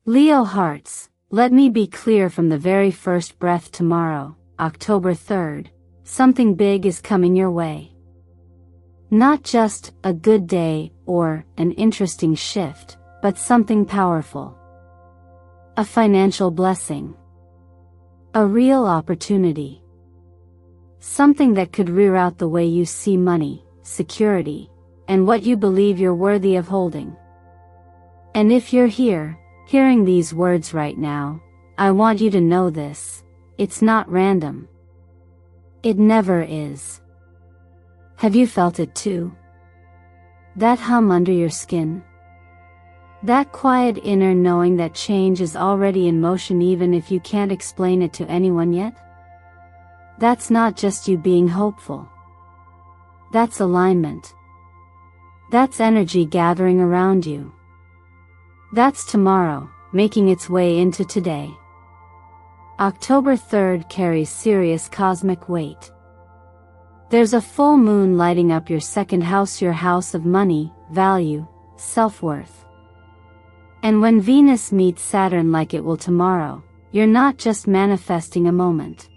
Leo hearts, let me be clear from the very first breath tomorrow, October 3rd, something big is coming your way. Not just a good day or an interesting shift, but something powerful. A financial blessing. A real opportunity. Something that could reroute the way you see money, security, and what you believe you're worthy of holding. And if you're here, hearing these words right now, I want you to know this: it's not random. It never is. Have you felt it too? That hum under your skin? That quiet inner knowing that change is already in motion even if you can't explain it to anyone yet? That's not just you being hopeful. That's alignment. That's energy gathering around you. That's tomorrow, making its way into today. October 3rd carries serious cosmic weight. There's a full moon lighting up your second house, your house of money, value, self-worth. And when Venus meets Saturn like it will tomorrow, you're not just manifesting a moment.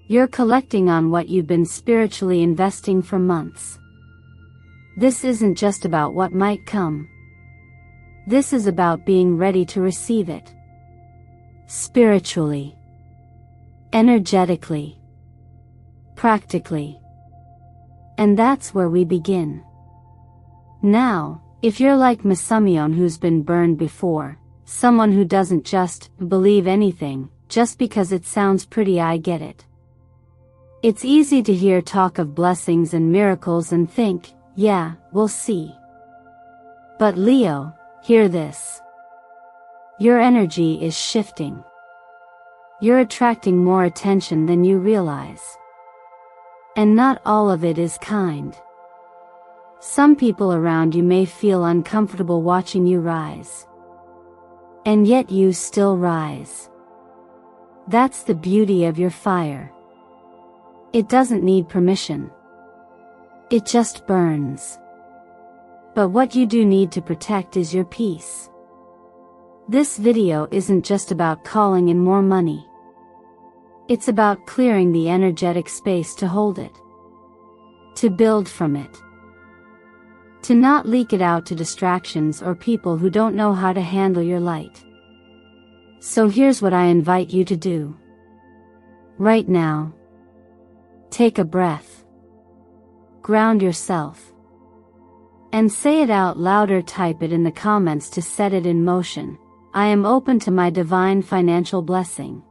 You're collecting on what you've been spiritually investing for months. This isn't just about what might come. This is about being ready to receive it. Spiritually. Energetically. Practically. And that's where we begin. Now, if you're like Masamion, who's been burned before, someone who doesn't just believe anything just because it sounds pretty, I get it. It's easy to hear talk of blessings and miracles and think, yeah, we'll see. But Leo, hear this. Your energy is shifting. You're attracting more attention than you realize. And not all of it is kind. Some people around you may feel uncomfortable watching you rise. And yet you still rise. That's the beauty of your fire. It doesn't need permission. It just burns. But what you do need to protect is your peace. This video isn't just about calling in more money. It's about clearing the energetic space to hold it. To build from it. To not leak it out to distractions or people who don't know how to handle your light. So here's what I invite you to do. Right now. Take a breath. Ground yourself. And say it out loud or type it in the comments to set it in motion. I am open to my divine financial blessing.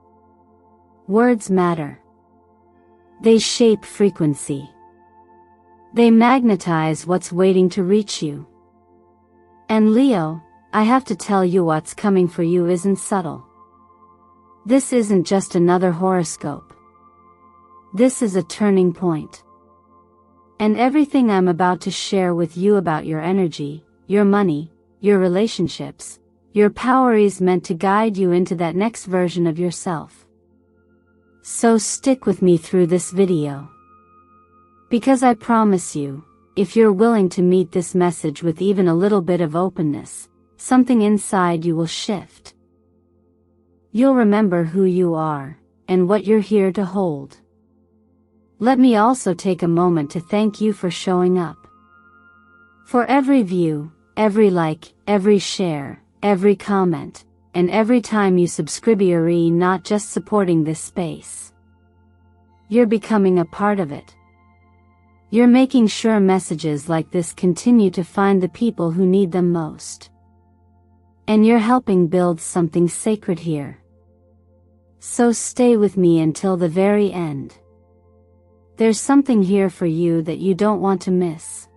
Words matter. They shape frequency. They magnetize what's waiting to reach you. And Leo, I have to tell you, what's coming for you isn't subtle. This isn't just another horoscope. This is a turning point. And everything I'm about to share with you about your energy, your money, your relationships, your power is meant to guide you into that next version of yourself. So stick with me through this video. Because I promise you, if you're willing to meet this message with even a little bit of openness, something inside you will shift. You'll remember who you are, and what you're here to hold. Let me also take a moment to thank you for showing up. For every view, every like, every share, every comment, and every time you subscribe, you're not just supporting this space. You're becoming a part of it. You're making sure messages like this continue to find the people who need them most. And you're helping build something sacred here. So stay with me until the very end. There's something here for you that you don't want to miss.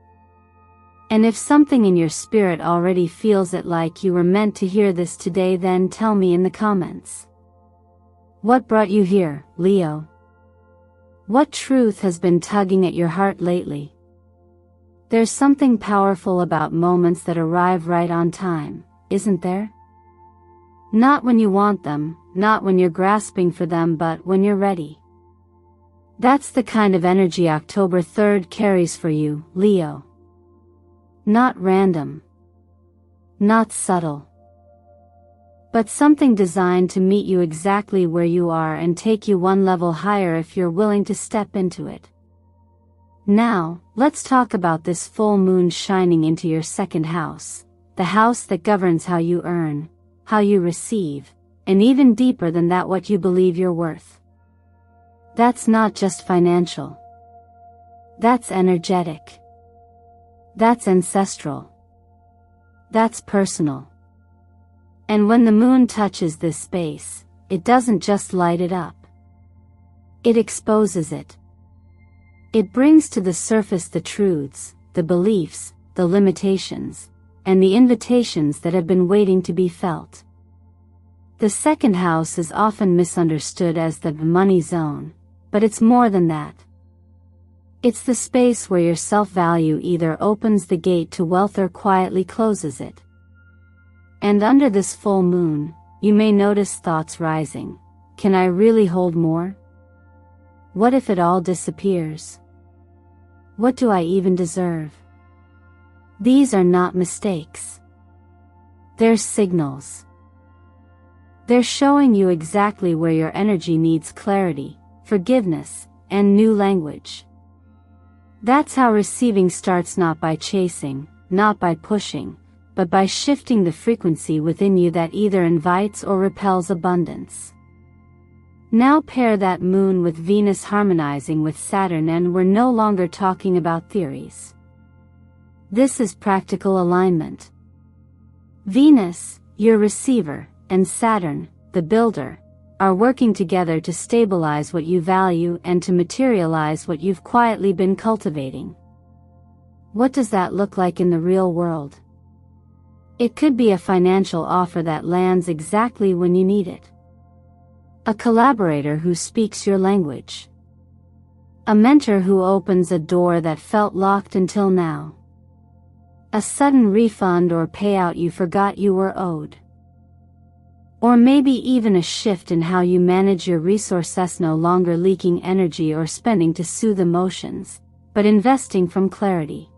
And if something in your spirit already feels it, like you were meant to hear this today, then tell me in the comments. What brought you here, Leo? What truth has been tugging at your heart lately? There's something powerful about moments that arrive right on time, isn't there? Not when you want them, not when you're grasping for them, but when you're ready. That's the kind of energy October 3rd carries for you, Leo. Not random. Not subtle. but something designed to meet you exactly where you are and take you one level higher if you're willing to step into it. Now, let's talk about this full moon shining into your second house, the house that governs how you earn, how you receive, and even deeper than that, what you believe you're worth. That's not just financial. That's energetic. That's ancestral. That's personal. And when the moon touches this space, it doesn't just light it up. It exposes it. It brings to the surface the truths, the beliefs, the limitations, and the invitations that have been waiting to be felt. The second house is often misunderstood as the money zone, but it's more than that. It's the space where your self-value either opens the gate to wealth or quietly closes it. And under this full moon, you may notice thoughts rising. Can I really hold more? What if it all disappears? What do I even deserve? These are not mistakes. They're signals. They're showing you exactly where your energy needs clarity, forgiveness, and new language. That's how receiving starts, not by chasing, not by pushing, but by shifting the frequency within you that either invites or repels abundance. Now pair that moon with Venus harmonizing with Saturn, and we're no longer talking about theories. This is practical alignment. Venus, your receiver, and Saturn, the builder, are working together to stabilize what you value and to materialize what you've quietly been cultivating. What does that look like in the real world? It could be a financial offer that lands exactly when you need it. A collaborator who speaks your language. A mentor who opens a door that felt locked until now. A sudden refund or payout you forgot you were owed. Or maybe even a shift in how you manage your resources, no longer leaking energy or spending to soothe emotions, but investing from clarity.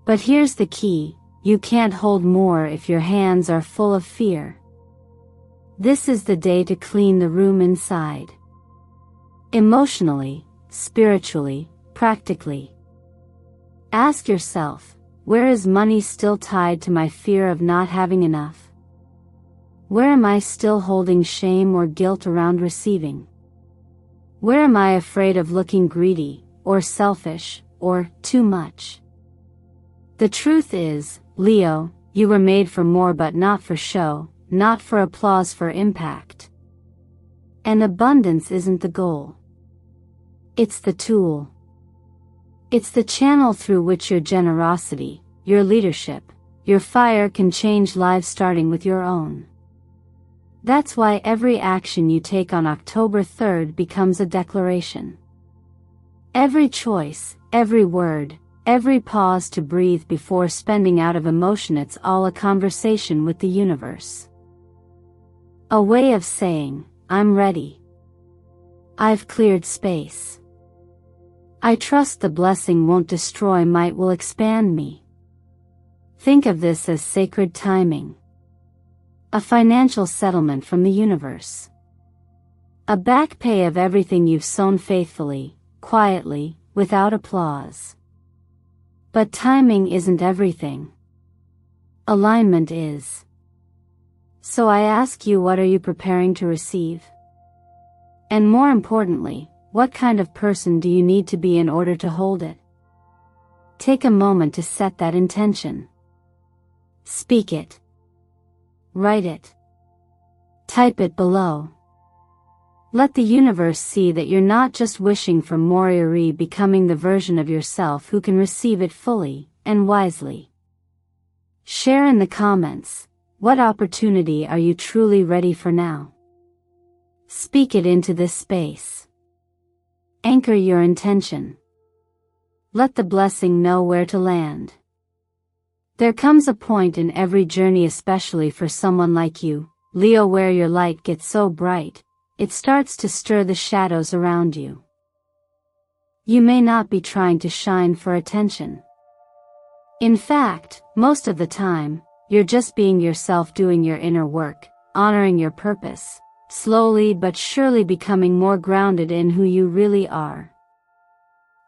But here's the key: you can't hold more if your hands are full of fear. This is the day to clean the room inside. Emotionally, spiritually, practically. Ask yourself, where is money still tied to my fear of not having enough? Where am I still holding shame or guilt around receiving? Where am I afraid of looking greedy, or selfish, or too much? The truth is, Leo, you were made for more, but not for show, not for applause, for impact. And abundance isn't the goal. It's the tool. It's the channel through which your generosity, your leadership, your fire can change lives, starting with your own. That's why every action you take on October 3rd becomes a declaration. Every choice, every word, every pause to breathe before spending out of emotion, it's all a conversation with the universe. A way of saying, I'm ready. I've cleared space. I trust the blessing won't destroy, might will expand me. Think of this as sacred timing. A financial settlement from the universe. A back pay of everything you've sown faithfully, quietly, without applause. But timing isn't everything. Alignment is. So I ask you, what are you preparing to receive? And more importantly, what kind of person do you need to be in order to hold it? Take a moment to set that intention. Speak it. Write it. Type it below. Let the universe see that you're not just wishing for more, you're becoming the version of yourself who can receive it fully and wisely. Share in the comments, what opportunity are you truly ready for now? Speak it into this space. Anchor your intention. Let the blessing know where to land. There comes a point in every journey, especially for someone like you, Leo, where your light gets so bright, it starts to stir the shadows around you. You may not be trying to shine for attention. In fact, most of the time, you're just being yourself, doing your inner work, honoring your purpose, slowly but surely becoming more grounded in who you really are.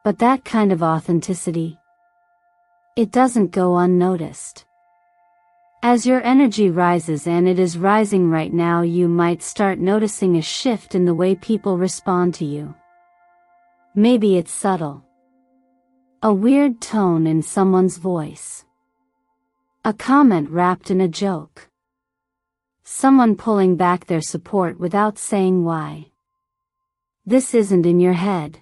But that kind of authenticity, it doesn't go unnoticed. As your energy rises, and it is rising right now, you might start noticing a shift in the way people respond to you. Maybe it's subtle. A weird tone in someone's voice. A comment wrapped in a joke. Someone pulling back their support without saying why. This isn't in your head.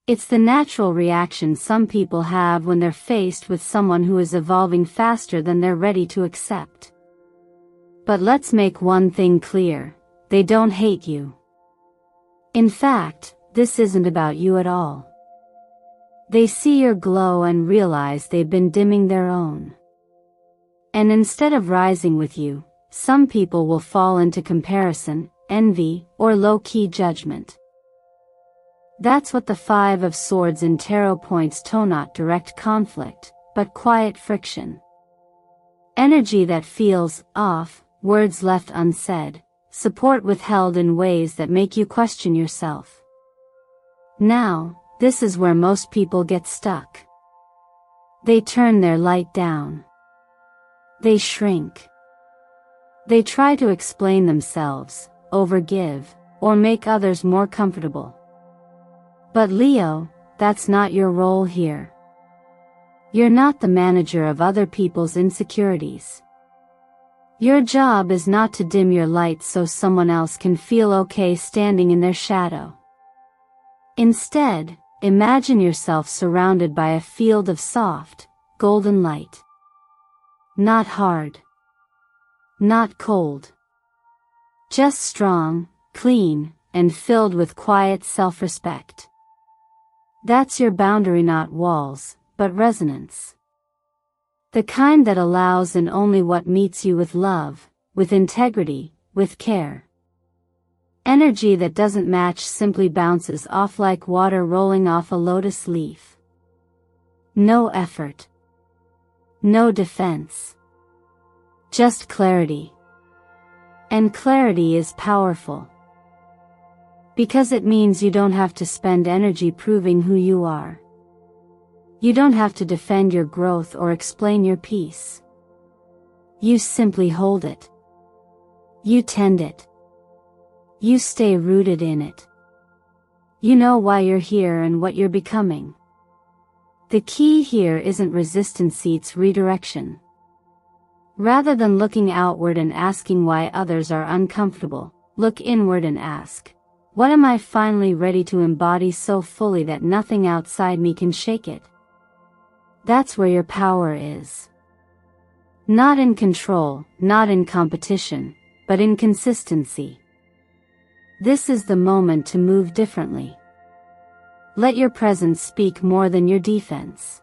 It's the natural reaction some people have when they're faced with someone who is evolving faster than they're ready to accept. But let's make one thing clear: they don't hate you. In fact, this isn't about you at all. They see your glow and realize they've been dimming their own. And instead of rising with you, some people will fall into comparison, envy, or low-key judgment. That's what the Five of Swords in Tarot points to: not direct conflict, but quiet friction. Energy that feels off, words left unsaid, support withheld in ways that make you question yourself. Now, this is where most people get stuck. They turn their light down. They shrink. They try to explain themselves, overgive, or make others more comfortable. But Leo, that's not your role here. You're not the manager of other people's insecurities. Your job is not to dim your light so someone else can feel okay standing in their shadow. Instead, imagine yourself surrounded by a field of soft, golden light. Not hard. Not cold. Just strong, clean, and filled with quiet self-respect. That's your boundary, not walls, but resonance. The kind that allows in only what meets you with love, with integrity, with care. Energy that doesn't match simply bounces off like water rolling off a lotus leaf. No effort. No defense. Just clarity. And clarity is powerful. Because it means you don't have to spend energy proving who you are. You don't have to defend your growth or explain your peace. You simply hold it. You tend it. You stay rooted in it. You know why you're here and what you're becoming. The key here isn't resistance, it's redirection. Rather than looking outward and asking why others are uncomfortable, look inward and ask, what am I finally ready to embody so fully that nothing outside me can shake it? That's where your power is. Not in control, not in competition, but in consistency. This is the moment to move differently. Let your presence speak more than your defense.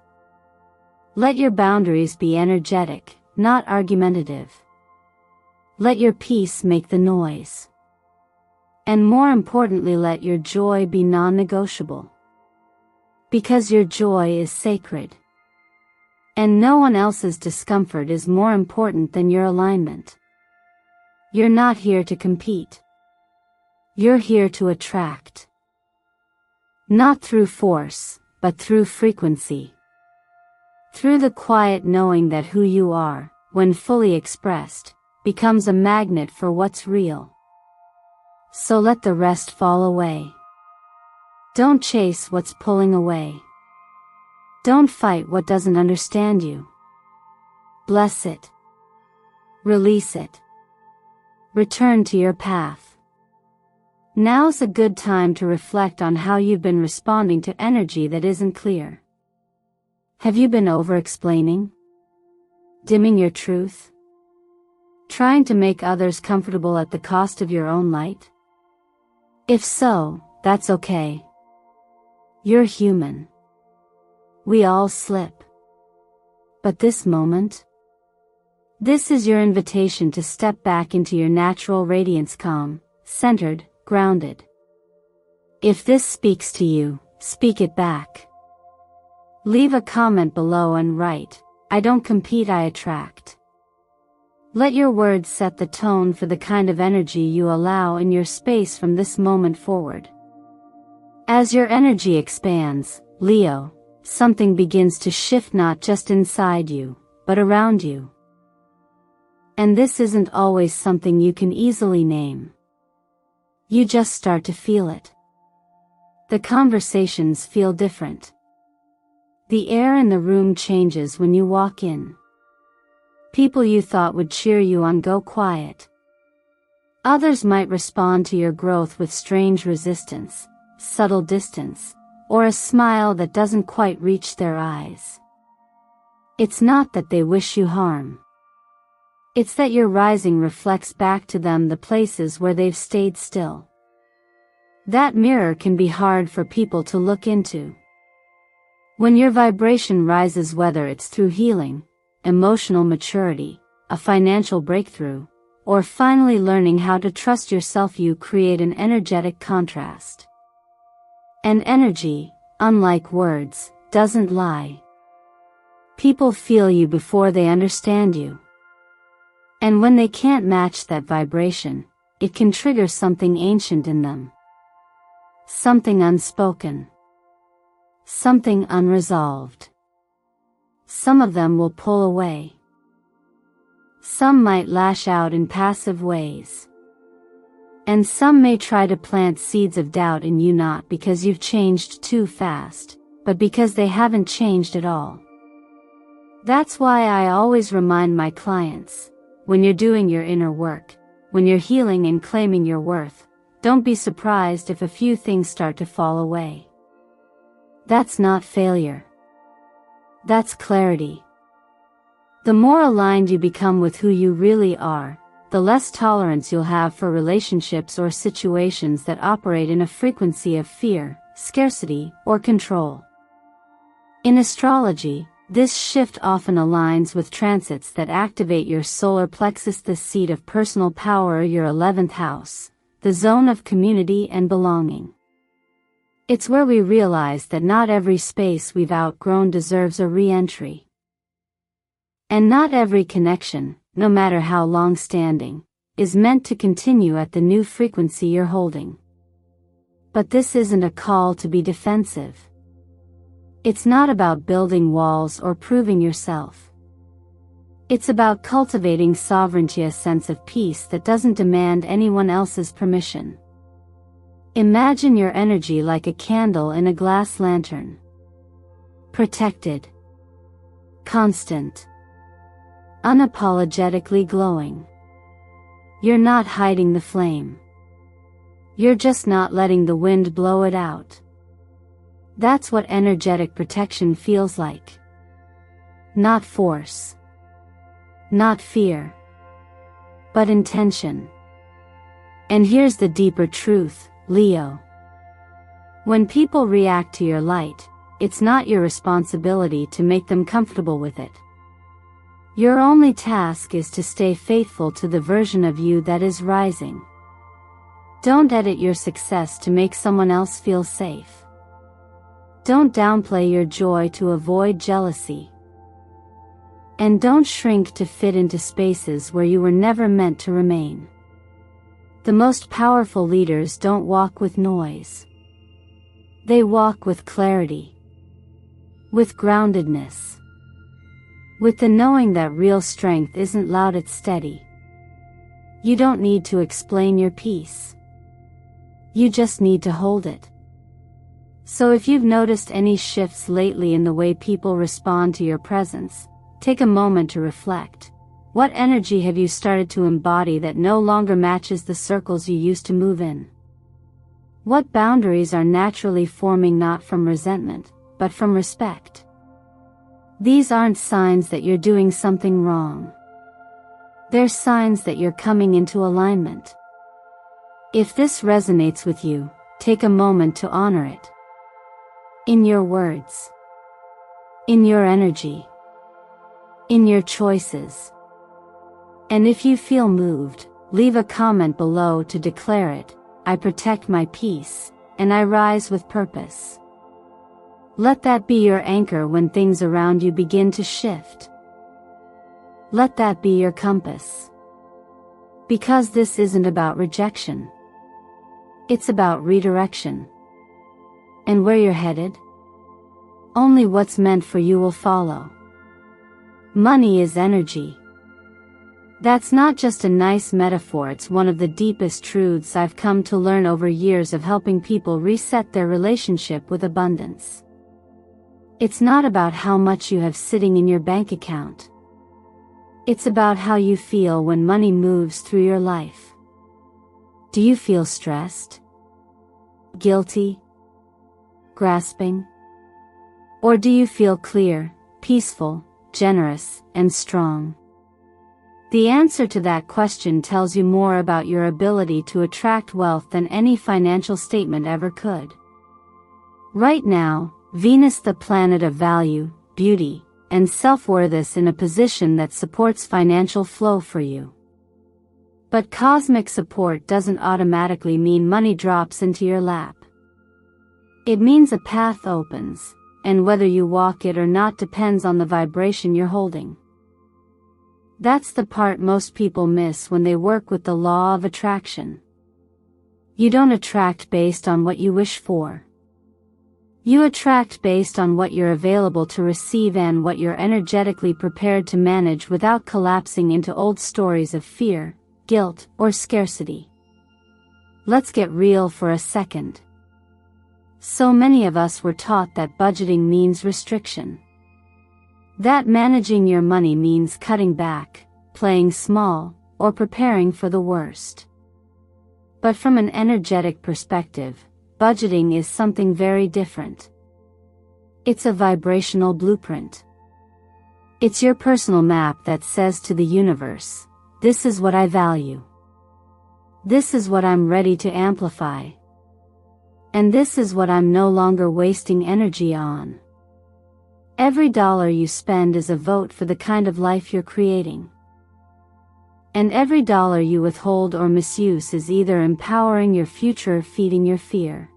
Let your boundaries be energetic, not argumentative. Let your peace make the noise. And more importantly, let your joy be non-negotiable. Because your joy is sacred. And no one else's discomfort is more important than your alignment. You're not here to compete. You're here to attract. Not through force, but through frequency. Through the quiet knowing that who you are, when fully expressed, becomes a magnet for what's real. So let the rest fall away. Don't chase what's pulling away. Don't fight what doesn't understand you. Bless it. Release it. Return to your path. Now's a good time to reflect on how you've been responding to energy that isn't clear. Have you been over-explaining? Dimming your truth? Trying to make others comfortable at the cost of your own light? If so, that's okay. You're human. We all slip. But this moment? This is your invitation to step back into your natural radiance, calm, centered, grounded. If this speaks to you, speak it back. Leave a comment below and write, I don't compete, I attract. Let your words set the tone for the kind of energy you allow in your space from this moment forward. As your energy expands, Leo, something begins to shift not just inside you, but around you. And this isn't always something you can easily name. You just start to feel it. The conversations feel different. The air in the room changes when you walk in. People you thought would cheer you on go quiet. Others might respond to your growth with strange resistance, subtle distance, or a smile that doesn't quite reach their eyes. It's not that they wish you harm. It's that your rising reflects back to them the places where they've stayed still. That mirror can be hard for people to look into. When your vibration rises, whether it's through healing, emotional maturity, a financial breakthrough, or finally learning how to trust yourself, you create an energetic contrast. And energy, unlike words, doesn't lie. People feel you before they understand you. And when they can't match that vibration, it can trigger something ancient in them. Something unspoken. Something unresolved. Some of them will pull away. Some might lash out in passive ways. And some may try to plant seeds of doubt in you, not because you've changed too fast, but because they haven't changed at all. That's why I always remind my clients, when you're doing your inner work, when you're healing and claiming your worth, don't be surprised if a few things start to fall away. That's not failure. That's clarity. The more aligned you become with who you really are, the less tolerance you'll have for relationships or situations that operate in a frequency of fear, scarcity, or control. In astrology, this shift often aligns with transits that activate your solar plexus, the seat of personal power, your 11th house, the zone of community and belonging. It's where we realize that not every space we've outgrown deserves a re-entry. And not every connection, no matter how long-standing, is meant to continue at the new frequency you're holding. But this isn't a call to be defensive. It's not about building walls or proving yourself. It's about cultivating sovereignty, a sense of peace that doesn't demand anyone else's permission. Imagine your energy like a candle in a glass lantern. Protected. Constant. Unapologetically glowing. You're not hiding the flame. You're just not letting the wind blow it out. That's what energetic protection feels like. Not force. Not fear. But intention. And here's the deeper truth, Leo. When people react to your light, it's not your responsibility to make them comfortable with it. Your only task is to stay faithful to the version of you that is rising. Don't edit your success to make someone else feel safe. Don't downplay your joy to avoid jealousy. And don't shrink to fit into spaces where you were never meant to remain. The most powerful leaders don't walk with noise. They walk with clarity. With groundedness. With the knowing that real strength isn't loud, it's steady. You don't need to explain your peace. You just need to hold it. So if you've noticed any shifts lately in the way people respond to your presence, take a moment to reflect. What energy have you started to embody that no longer matches the circles you used to move in? What boundaries are naturally forming, not from resentment, but from respect? These aren't signs that you're doing something wrong. They're signs that you're coming into alignment. If this resonates with you, take a moment to honor it. In your words. In your energy. In your choices. And if you feel moved, leave a comment below to declare it. I protect my peace, and I rise with purpose. Let that be your anchor when things around you begin to shift. Let that be your compass. Because this isn't about rejection. It's about redirection. And where you're headed? Only what's meant for you will follow. Money is energy. That's not just a nice metaphor, it's one of the deepest truths I've come to learn over years of helping people reset their relationship with abundance. It's not about how much you have sitting in your bank account. It's about how you feel when money moves through your life. Do you feel stressed? Guilty? Grasping? Or do you feel clear, peaceful, generous, and strong? The answer to that question tells you more about your ability to attract wealth than any financial statement ever could. Right now, Venus, the planet of value, beauty, and self-worth, is in a position that supports financial flow for you. But cosmic support doesn't automatically mean money drops into your lap. It means a path opens, and whether you walk it or not depends on the vibration you're holding. That's the part most people miss when they work with the law of attraction. You don't attract based on what you wish for. You attract based on what you're available to receive and what you're energetically prepared to manage without collapsing into old stories of fear, guilt, or scarcity. Let's get real for a second. So many of us were taught that budgeting means restriction. That managing your money means cutting back, playing small, or preparing for the worst. But from an energetic perspective, budgeting is something very different. It's a vibrational blueprint. It's your personal map that says to the universe, this is what I value. This is what I'm ready to amplify. And this is what I'm no longer wasting energy on. Every dollar you spend is a vote for the kind of life you're creating. And every dollar you withhold or misuse is either empowering your future or feeding your fear.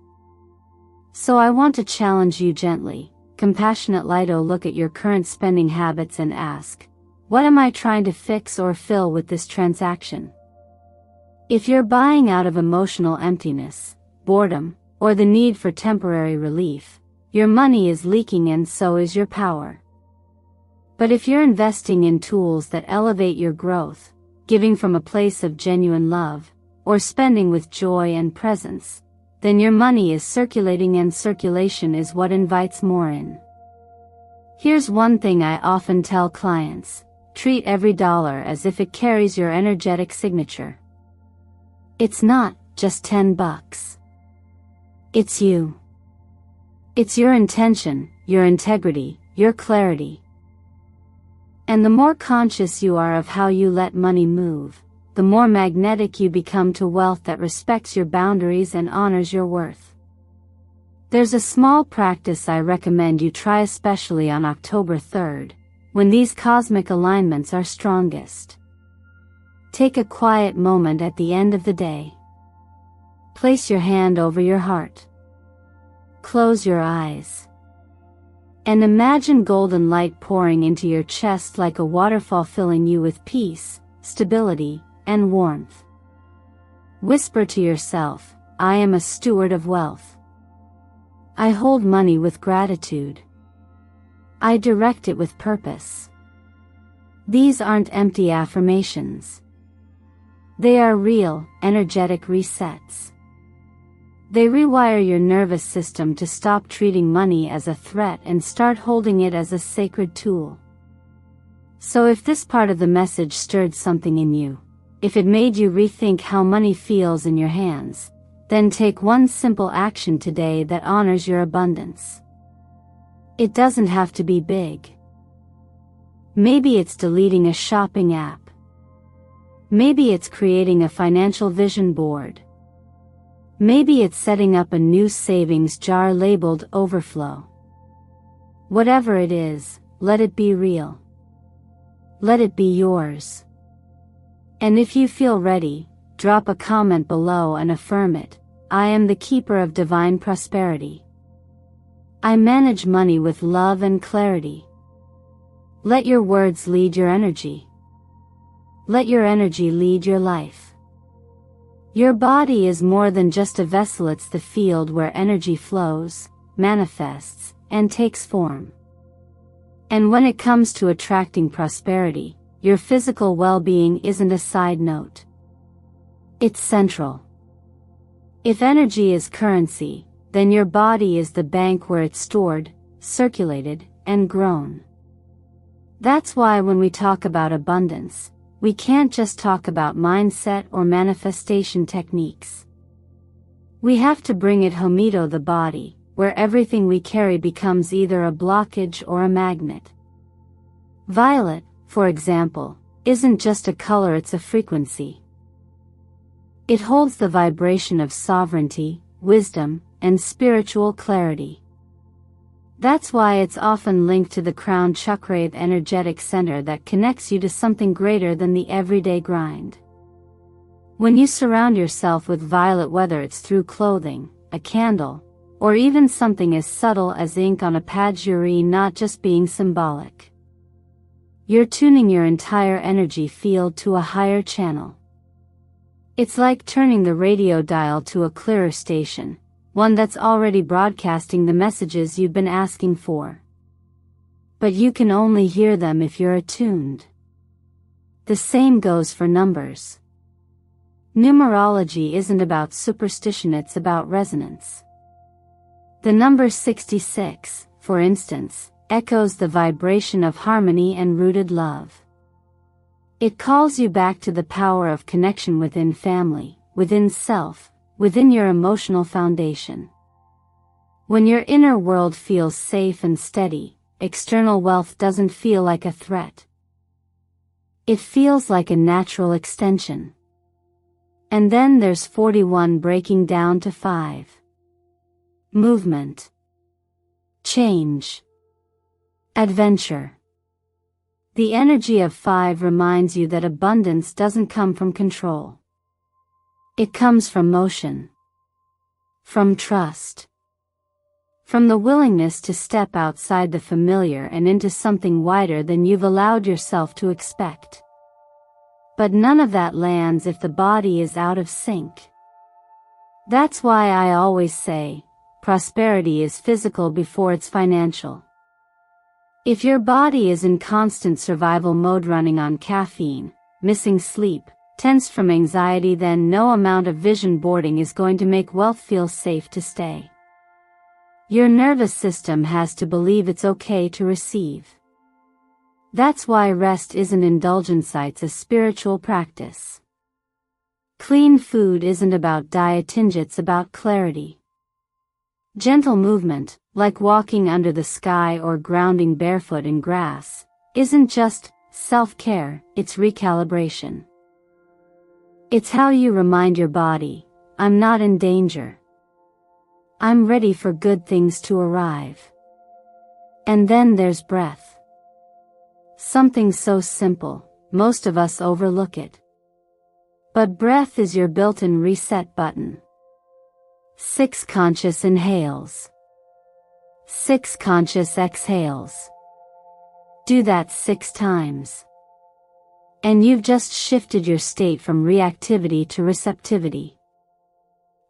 So I want to challenge you gently, compassionate Lido, look at your current spending habits and ask, what am I trying to fix or fill with this transaction? If you're buying out of emotional emptiness, boredom, or the need for temporary relief, your money is leaking and so is your power. But if you're investing in tools that elevate your growth, giving from a place of genuine love, or spending with joy and presence, then your money is circulating, and circulation is what invites more in. Here's one thing I often tell clients: treat every dollar as if it carries your energetic signature. It's not just $10. It's you. It's your intention, your integrity, your clarity. And the more conscious you are of how you let money move, the more magnetic you become to wealth that respects your boundaries and honors your worth. There's a small practice I recommend you try, especially on October 3rd, when these cosmic alignments are strongest. Take a quiet moment at the end of the day. Place your hand over your heart. Close your eyes. And imagine golden light pouring into your chest like a waterfall, filling you with peace, stability, and warmth. Whisper to yourself, I am a steward of wealth. I hold money with gratitude. I direct it with purpose. These aren't empty affirmations. They are real, energetic resets. They rewire your nervous system to stop treating money as a threat and start holding it as a sacred tool. So if this part of the message stirred something in you, if it made you rethink how money feels in your hands, then take one simple action today that honors your abundance. It doesn't have to be big. Maybe it's deleting a shopping app. Maybe it's creating a financial vision board. Maybe it's setting up a new savings jar labeled Overflow. Whatever it is, let it be real. Let it be yours. And if you feel ready, drop a comment below and affirm it. I am the keeper of divine prosperity. I manage money with love and clarity. Let your words lead your energy. Let your energy lead your life. Your body is more than just a vessel, it's the field where energy flows, manifests, and takes form. And when it comes to attracting prosperity, your physical well-being isn't a side note. It's central. If energy is currency, then your body is the bank where it's stored, circulated, and grown. That's why when we talk about abundance, we can't just talk about mindset or manifestation techniques. We have to bring it home to the body, where everything we carry becomes either a blockage or a magnet. Violet, for example, isn't just a color, it's a frequency. It holds the vibration of sovereignty, wisdom, and spiritual clarity. That's why it's often linked to the crown chakra, the energetic center that connects you to something greater than the everyday grind. When you surround yourself with violet, whether it's through clothing, a candle, or even something as subtle as ink on a page, you're not just being symbolic. You're tuning your entire energy field to a higher channel. It's like turning the radio dial to a clearer station, one that's already broadcasting the messages you've been asking for. But you can only hear them if you're attuned. The same goes for numbers. Numerology isn't about superstition, it's about resonance. The number 66, for instance, echoes the vibration of harmony and rooted love. It calls you back to the power of connection within family, within self, within your emotional foundation. When your inner world feels safe and steady, external wealth doesn't feel like a threat. It feels like a natural extension. And then there's 41, breaking down to 5. Movement. Change. Adventure. The energy of 5 reminds you that abundance doesn't come from control. It comes from motion. From trust. From the willingness to step outside the familiar and into something wider than you've allowed yourself to expect. But none of that lands if the body is out of sync. That's why I always say, prosperity is physical before it's financial. If your body is in constant survival mode, running on caffeine, missing sleep, tensed from anxiety, then no amount of vision boarding is going to make wealth feel safe to stay. Your nervous system has to believe it's okay to receive. That's why rest isn't indulgence, it's a spiritual practice. Clean food isn't about dieting, it's about clarity. Gentle movement, like walking under the sky or grounding barefoot in grass, isn't just self-care, it's recalibration. It's how you remind your body, I'm not in danger. I'm ready for good things to arrive. And then there's breath. Something so simple, most of us overlook it. But breath is your built-in reset button. 6 conscious inhales. 6 conscious exhales. Do that 6 times. And you've just shifted your state from reactivity to receptivity.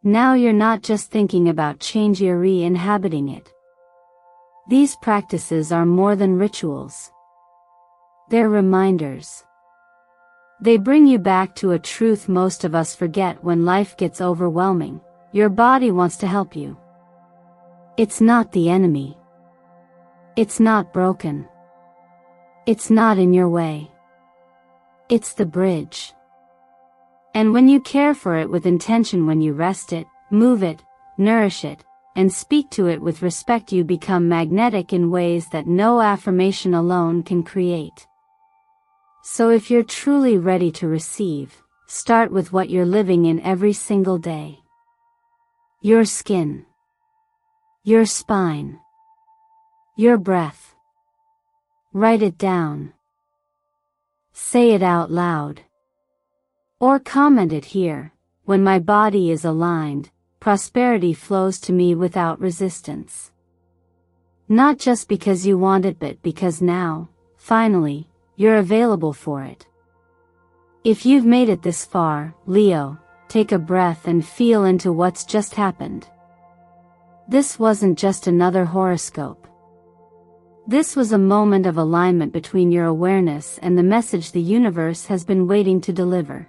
Now you're not just thinking about change, you're re-inhabiting it. These practices are more than rituals. They're reminders. They bring you back to a truth most of us forget when life gets overwhelming. Your body wants to help you. It's not the enemy. It's not broken. It's not in your way. It's the bridge. And when you care for it with intention, when you rest it, move it, nourish it, and speak to it with respect, you become magnetic in ways that no affirmation alone can create. So if you're truly ready to receive, start with what you're living in every single day. Your skin. Your spine. Your breath. Write it down. Say it out loud. Or comment it here. When my body is aligned, prosperity flows to me without resistance. Not just because you want it, but because now, finally, you're available for it. If you've made it this far, Leo, take a breath and feel into what's just happened. This wasn't just another horoscope. This was a moment of alignment between your awareness and the message the universe has been waiting to deliver.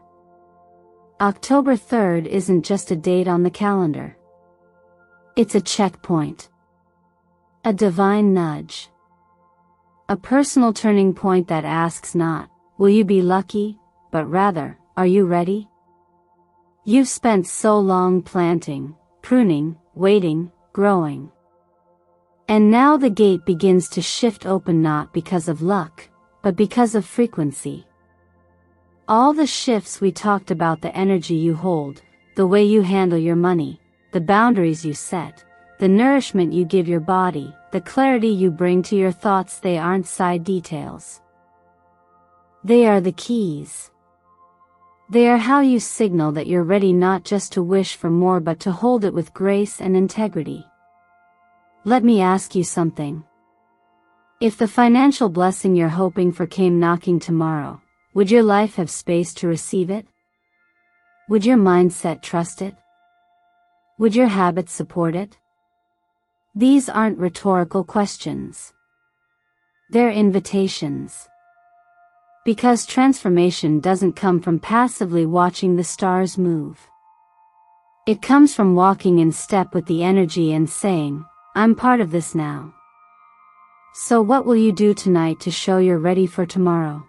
October 3rd isn't just a date on the calendar. It's a checkpoint. A divine nudge. A personal turning point that asks not, will you be lucky, but rather, are you ready? You've spent so long planting, pruning, waiting, growing. And now the gate begins to shift open, not because of luck, but because of frequency. All the shifts we talked about, the energy you hold, the way you handle your money, the boundaries you set, the nourishment you give your body, the clarity you bring to your thoughts, they aren't side details. They are the keys. They are how you signal that you're ready, not just to wish for more but to hold it with grace and integrity. Let me ask you something. If the financial blessing you're hoping for came knocking tomorrow, would your life have space to receive it? Would your mindset trust it? Would your habits support it? These aren't rhetorical questions. They're invitations. Because transformation doesn't come from passively watching the stars move. It comes from walking in step with the energy and saying, I'm part of this now. So what will you do tonight to show you're ready for tomorrow?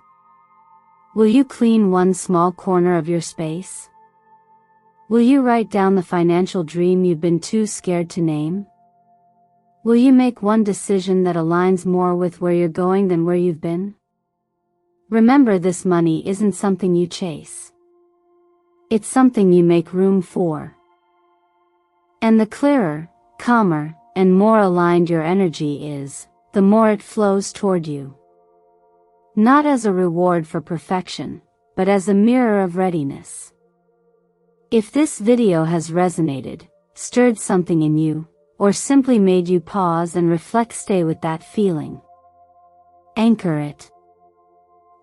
Will you clean one small corner of your space? Will you write down the financial dream you've been too scared to name? Will you make one decision that aligns more with where you're going than where you've been? Remember, this money isn't something you chase. It's something you make room for. And the clearer, calmer, and more aligned your energy is, the more it flows toward you. Not as a reward for perfection, but as a mirror of readiness. If this video has resonated, stirred something in you, or simply made you pause and reflect, stay with that feeling. Anchor it.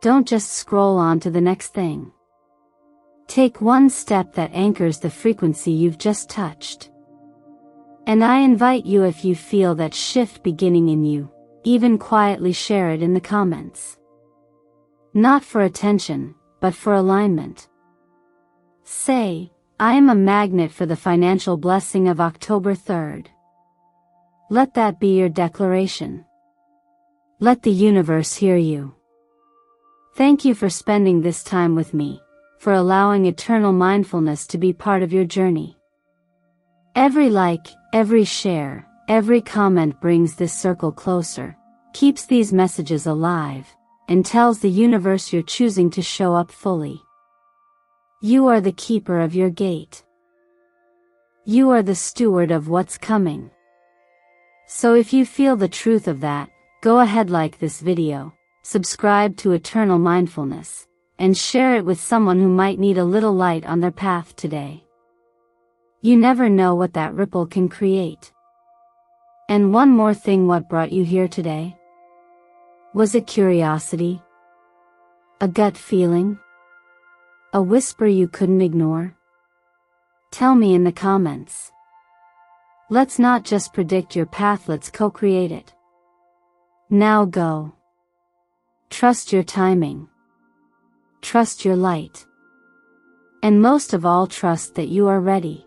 Don't just scroll on to the next thing. Take one step that anchors the frequency you've just touched. And I invite you, if you feel that shift beginning in you, even quietly share it in the comments. Not for attention, but for alignment. Say, I am a magnet for the financial blessing of October 3rd. Let that be your declaration. Let the universe hear you. Thank you for spending this time with me, for allowing eternal mindfulness to be part of your journey. Every like, every share, every comment brings this circle closer, keeps these messages alive, and tells the universe you're choosing to show up fully. You are the keeper of your gate. You are the steward of what's coming. So if you feel the truth of that, go ahead, like this video, subscribe to Eternal Mindfulness, and share it with someone who might need a little light on their path today. You never know what that ripple can create. And one more thing, what brought you here today? Was it curiosity? A gut feeling? A whisper you couldn't ignore? Tell me in the comments. Let's not just predict your path, let's co-create it. Now go. Trust your timing. Trust your light. And most of all, trust that you are ready.